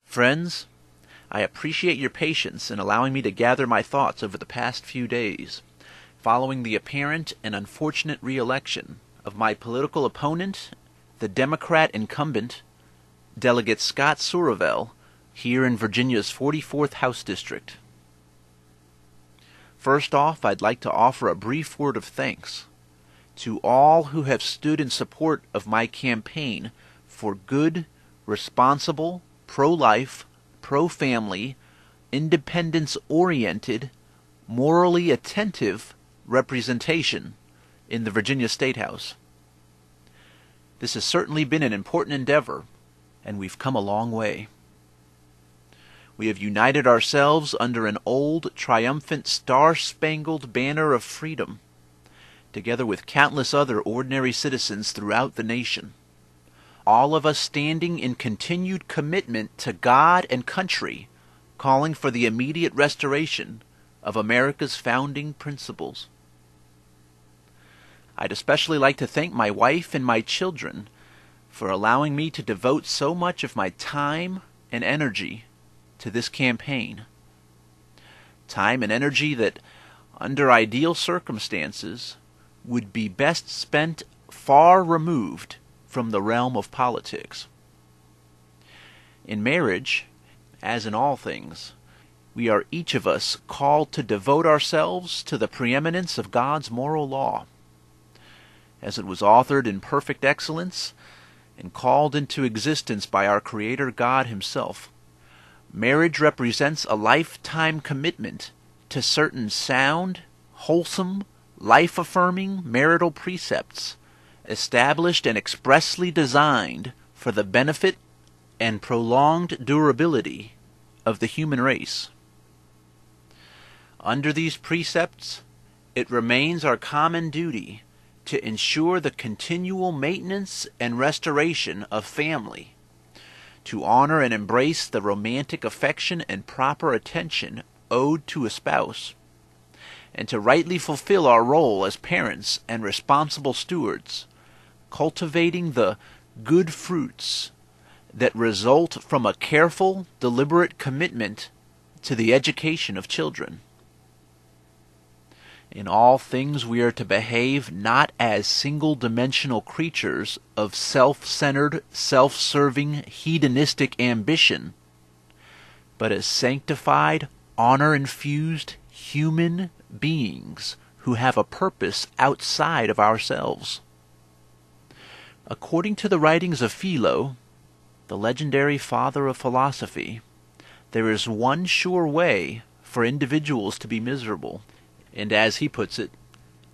Friends, I appreciate your patience in allowing me to gather my thoughts over the past few days, following the apparent and unfortunate re-election of my political opponent, the Democrat incumbent, Delegate Scott Suravel, here in Virginia's 44th House District. First off, I'd like to offer a brief word of thanks to all who have stood in support of my campaign for good, responsible, pro-life, pro-family, independence-oriented, morally attentive representation in the Virginia State House. This has certainly been an important endeavor, and we've come a long way. We have united ourselves under an old, triumphant, star-spangled banner of freedom, together with countless other ordinary citizens throughout the nation, all of us standing in continued commitment to God and country, calling for the immediate restoration of America's founding principles. I'd especially like to thank my wife and my children for allowing me to devote so much of my time and energy to this campaign. Time and energy that, under ideal circumstances, would be best spent far removed from the realm of politics. In marriage, as in all things, we are each of us called to devote ourselves to the preeminence of God's moral law, as it was authored in perfect excellence and called into existence by our Creator God Himself. Marriage represents a lifetime commitment to certain sound, wholesome, life-affirming marital precepts, established and expressly designed for the benefit and prolonged durability of the human race. Under these precepts, it remains our common duty to ensure the continual maintenance and restoration of family, to honor and embrace the romantic affection and proper attention owed to a spouse, and to rightly fulfill our role as parents and responsible stewards, cultivating the good fruits that result from a careful, deliberate commitment to the education of children. In all things we are to behave not as single-dimensional creatures of self-centered, self-serving, hedonistic ambition, but as sanctified, honor-infused human beings who have a purpose outside of ourselves. According to the writings of Philo, the legendary father of philosophy, there is one sure way for individuals to be miserable, and as he puts it,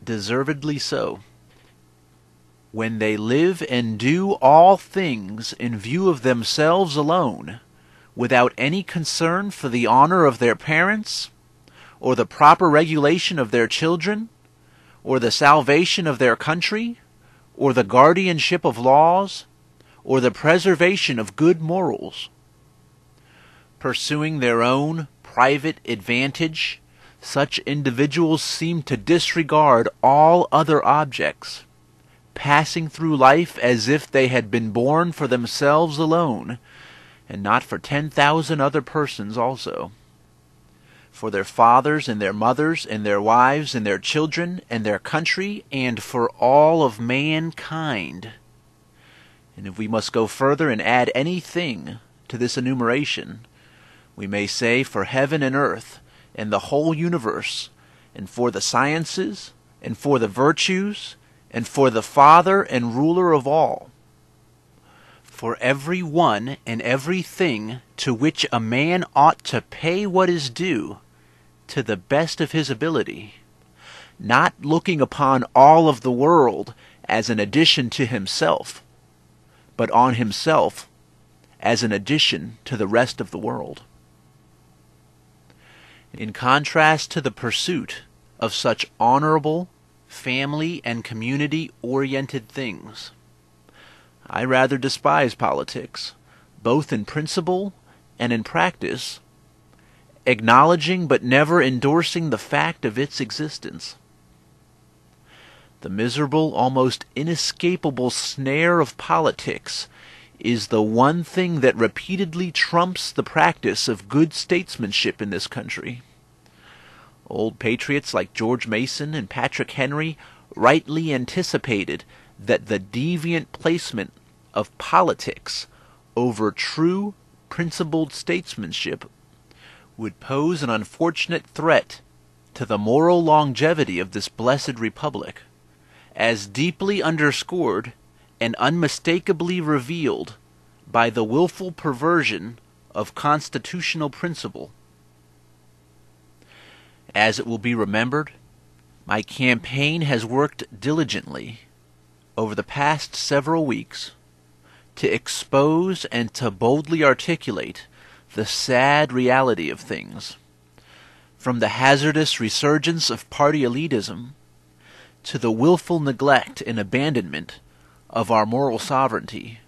deservedly so. When they live and do all things in view of themselves alone, without any concern for the honor of their parents, or the proper regulation of their children, or the salvation of their country, or the guardianship of laws, or the preservation of good morals. Pursuing their own private advantage, such individuals seem to disregard all other objects, passing through life as if they had been born for themselves alone, and not for 10,000 other persons also, for their fathers and their mothers and their wives and their children and their country, and for all of mankind. And if we must go further and add anything to this enumeration, we may say for heaven and earth and the whole universe, and for the sciences, and for the virtues, and for the Father and ruler of all, for every one and everything to which a man ought to pay what is due, to the best of his ability, not looking upon all of the world as an addition to himself, but on himself as an addition to the rest of the world. In contrast to the pursuit of such honorable, family and community-oriented things, I rather despise politics, both in principle and in practice, acknowledging but never endorsing the fact of its existence. The miserable, almost inescapable snare of politics is the one thing that repeatedly trumps the practice of good statesmanship in this country. Old patriots like George Mason and Patrick Henry rightly anticipated that the deviant placement of politics over true, principled statesmanship would pose an unfortunate threat to the moral longevity of this blessed republic, as deeply underscored and unmistakably revealed by the willful perversion of constitutional principle. As it will be remembered, my campaign has worked diligently over the past several weeks to expose and to boldly articulate the sad reality of things, from the hazardous resurgence of party elitism to the willful neglect and abandonment of our moral sovereignty,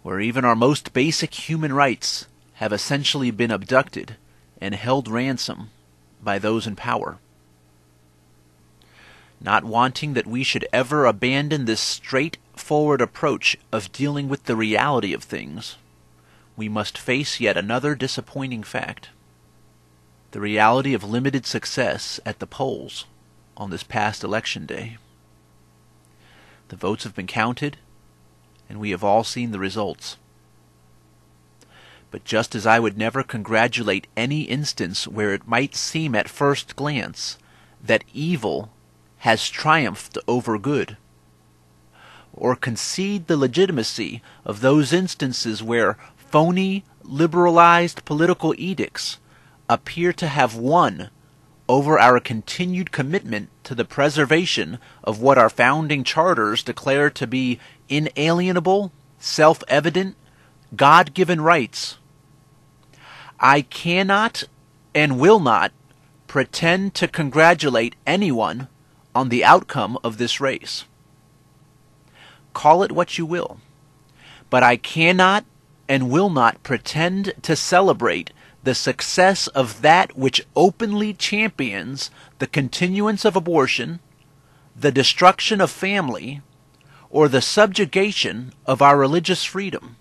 where even our most basic human rights have essentially been abducted and held ransom by those in power. Not wanting that we should ever abandon this straightforward approach of dealing with the reality of things, we must face yet another disappointing fact: the reality of limited success at the polls on this past election day. The votes have been counted, and we have all seen the results. But just as I would never congratulate any instance where it might seem at first glance that evil has triumphed over good, or concede the legitimacy of those instances where phony, liberalized political edicts appear to have won over our continued commitment to the preservation of what our founding charters declare to be inalienable, self-evident, God-given rights, I cannot and will not pretend to congratulate anyone on the outcome of this race. Call it what you will, but I cannot and will not pretend to celebrate the success of that which openly champions the continuance of abortion, the destruction of family, or the subjugation of our religious freedom.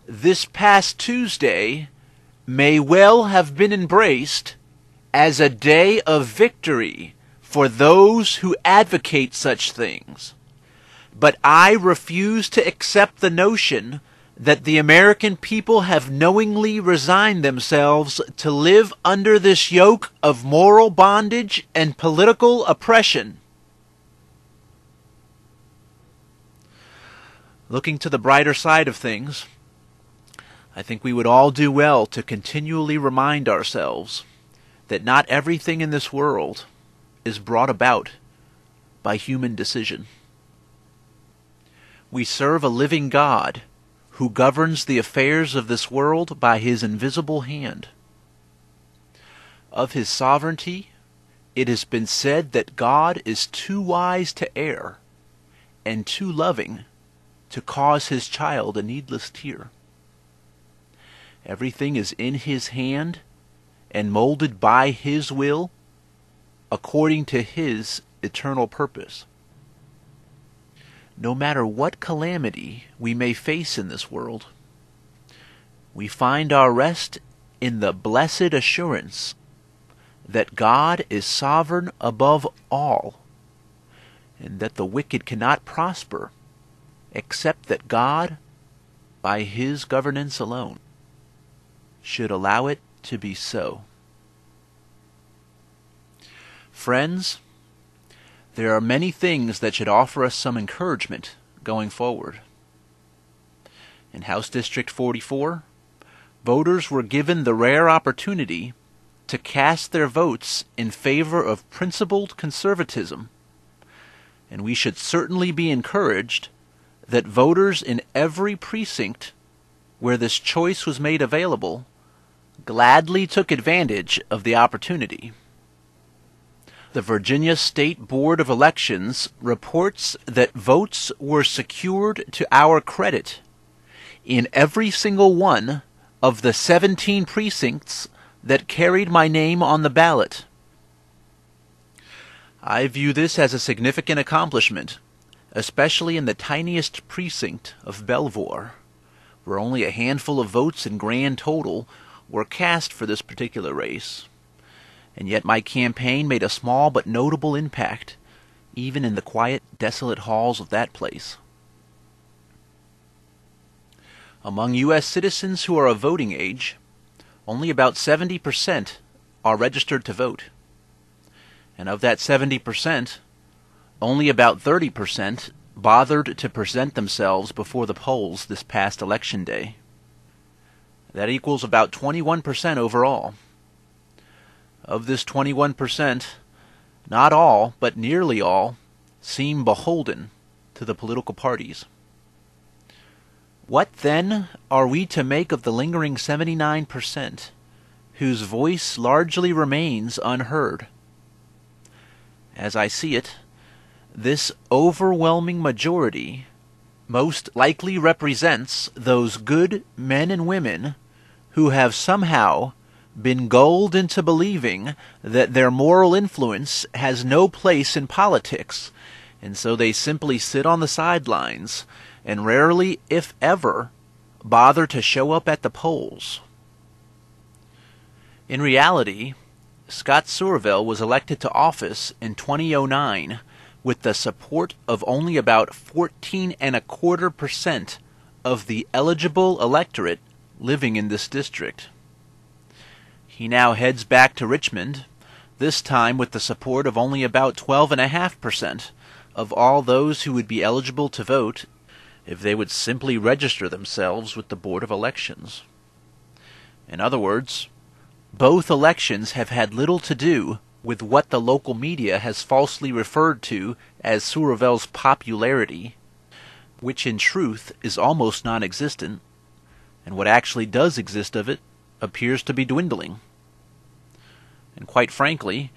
This past Tuesday may well have been embraced as a day of victory for those who advocate such things, but I refuse to accept the notion that the American people have knowingly resigned themselves to live under this yoke of moral bondage and political oppression. Looking to the brighter side of things, I think we would all do well to continually remind ourselves that not everything in this world is brought about by human decision. We serve a living God who governs the affairs of this world by his invisible hand. Of his sovereignty, it has been said that God is too wise to err and too loving to cause his child a needless tear. Everything is in his hand and molded by his will according to his eternal purpose. No matter what calamity we may face in this world, we find our rest in the blessed assurance that God is sovereign above all, and that the wicked cannot prosper except that God, by his governance alone, should allow it to be so. Friends, there are many things that should offer us some encouragement going forward. In House District 44, voters were given the rare opportunity to cast their votes in favor of principled conservatism, and we should certainly be encouraged that voters in every precinct where this choice was made available gladly took advantage of the opportunity. The Virginia State Board of Elections reports that votes were secured to our credit in every single one of the 17 precincts that carried my name on the ballot. I view this as a significant accomplishment, especially in the tiniest precinct of Belvoir, where only a handful of votes in grand total were cast for this particular race. And yet my campaign made a small but notable impact, even in the quiet, desolate halls of that place. Among U.S. citizens who are of voting age, only about 70% are registered to vote. And of that 70%, only about 30% bothered to present themselves before the polls this past election day. That equals about 21% overall. Of this 21%, not all, but nearly all, seem beholden to the political parties. What, then, are we to make of the lingering 79%, whose voice largely remains unheard? As I see it, this overwhelming majority most likely represents those good men and women who have somehow been gulled into believing that their moral influence has no place in politics, and so they simply sit on the sidelines and rarely, if ever, bother to show up at the polls. In reality, Scott Sourville was elected to office in 2009 with the support of only about 14.25% of the eligible electorate living in this district. He now heads back to Richmond, this time with the support of only about 12.5% of all those who would be eligible to vote if they would simply register themselves with the Board of Elections. In other words, both elections have had little to do with what the local media has falsely referred to as Sourville's popularity, which in truth is almost non-existent, and what actually does exist of it appears to be dwindling. And quite frankly,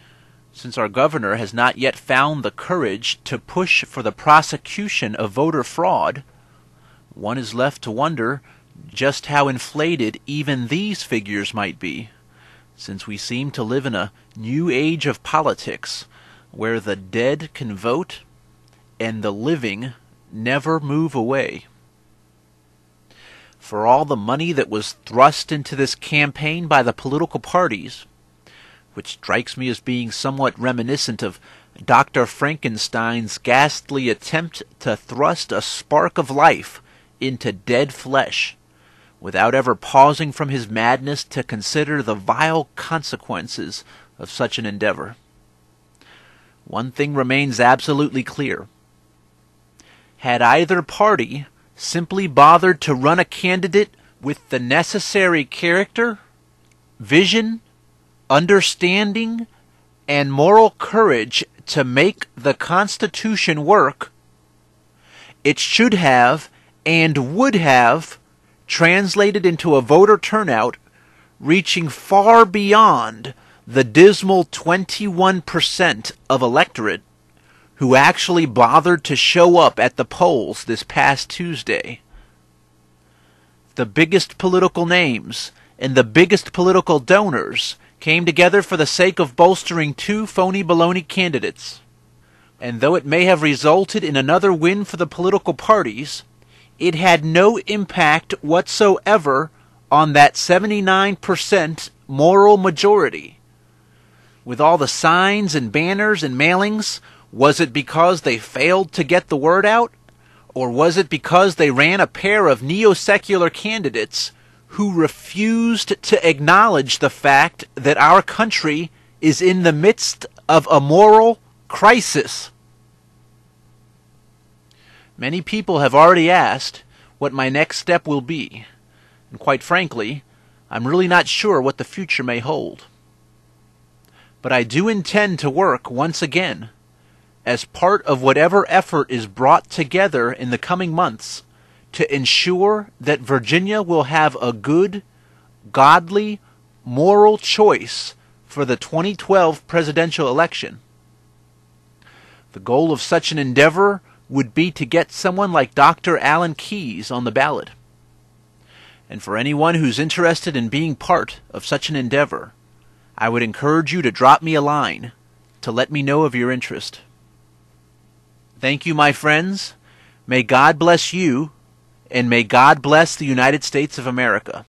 since our governor has not yet found the courage to push for the prosecution of voter fraud, one is left to wonder just how inflated even these figures might be, since we seem to live in a new age of politics where the dead can vote and the living never move away. For all the money that was thrust into this campaign by the political parties, which strikes me as being somewhat reminiscent of Dr. Frankenstein's ghastly attempt to thrust a spark of life into dead flesh, without ever pausing from his madness to consider the vile consequences of such an endeavor. One thing remains absolutely clear. Had either party simply bothered to run a candidate with the necessary character, vision, understanding, and moral courage to make the Constitution work, it should have and would have translated into a voter turnout reaching far beyond the dismal 21% of electorate who actually bothered to show up at the polls this past Tuesday. The biggest political names and the biggest political donors came together for the sake of bolstering two phony-bologna candidates. And though it may have resulted in another win for the political parties, it had no impact whatsoever on that 79% moral majority. With all the signs and banners and mailings, was it because they failed to get the word out? Or was it because they ran a pair of neo-secular candidates who refused to acknowledge the fact that our country is in the midst of a moral crisis? Many people have already asked what my next step will be, and quite frankly, I'm really not sure what the future may hold. But I do intend to work once again, as part of whatever effort is brought together in the coming months, to ensure that Virginia will have a good, godly, moral choice for the 2012 presidential election. The goal of such an endeavor would be to get someone like Dr. Alan Keyes on the ballot. And for anyone who's interested in being part of such an endeavor, I would encourage you to drop me a line to let me know of your interest. Thank you, my friends. May God bless you, and may God bless the United States of America.